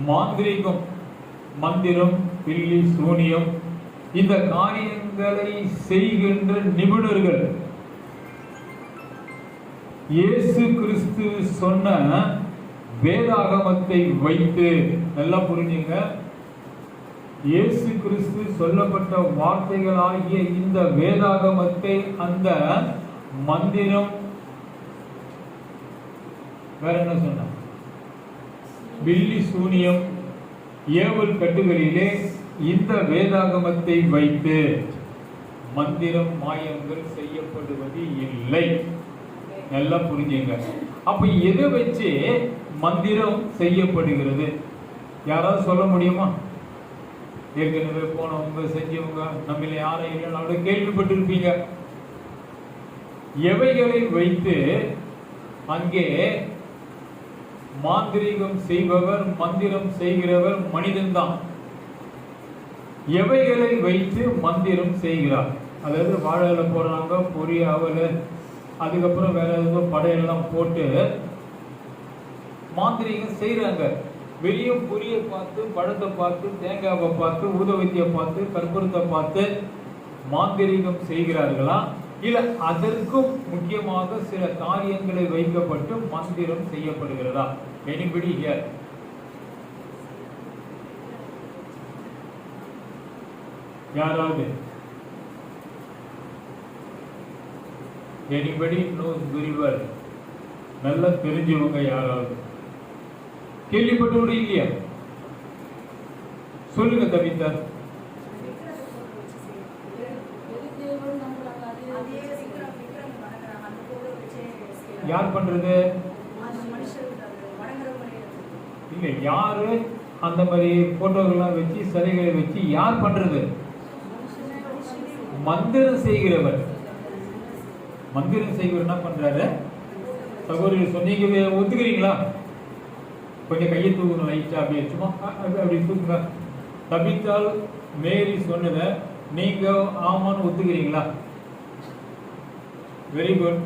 மாந்திரீகம், மந்திரம், பில்லி, சூனியம் இந்த காரியங்களை செய்கின்ற நிபுணர்கள் இயேசு கிறிஸ்து சொன்ன வேதாகமத்தை வைத்து, நல்லா புரிஞ்சுங்க, இயேசு கிறிஸ்து சொல்லப்பட்ட வார்த்தைகளாகிய இந்த வேதாகமத்தை அந்த மந்திரம், வேற என்ன சொன்ன, பில்லி, சூனியம், ஏவல் கட்டுகளிலே இந்த வேதாகமத்தை வைத்து மந்திரம், மாயங்கள் செய்யப்படுவது இல்லை. நல்லா புரிஞ்சுங்க. அப்ப எதை வச்சு மந்திரம் செய்யப்படுகிறது? யாராவது சொல்ல முடியுமா? ஏற்கனவே போனவங்க, செஞ்சவங்க, நம்மள யாரும் இல்லைன்னா கேள்விப்பட்டிருப்பீங்க. எவைகளை வைத்து அங்கே மாந்திரீகம் செய்பவர், மந்திரம் செய்கிறவர் மனிதன்தான். எவைகளை வைத்து மந்திரம் செய்கிறார்? அதாவது வாழல போடுறாங்க, பொரிய அவல, அதுக்கப்புறம் வேற ஏதோ படையெல்லாம் போட்டு மாந்திரீகம் செய்யறாங்க. வெளியே பொரிய பார்த்து, பழத்தை பார்த்து, தேங்காவை பார்த்து, ஊதவத்தியை பார்த்து, கற்பூரத்தை பார்த்து மாந்திரீகம் செய்கிறார்களா? இல்ல அதற்கும் முக்கியமாக சில காரியங்களை வைக்கப்பட்டு மந்திரம் செய்யப்படுகிறதா? Anybody here? யாராவது? Anybody knows very well? நல்லா தெரிஞ்சவங்க யாராவது கேள்விப்பட்டவங்க இல்லையா? சொல்லுங்க தவிதா. யார் பண்றது? இல்ல, யாரு அந்த மாதிரி போட்டோகள்லாம் வச்சு, சிலைகளை வச்சு யார் பண்றது? மந்திரம் செய்கிறவர். மந்திரம் செய்கிறவர் என்ன பண்றாரு? சகோதரி சொன்னீங்க, ஒத்துக்கிறீங்களா? கொஞ்சம் கையை தூக்குங்க, லைட்டா அப்படியே சும்மா அப்படி தூக்குங்க. தபித்தால் மேரி சொன்னதை நீங்க ஆமான்னு ஒத்துக்கிறீங்களா? Very good.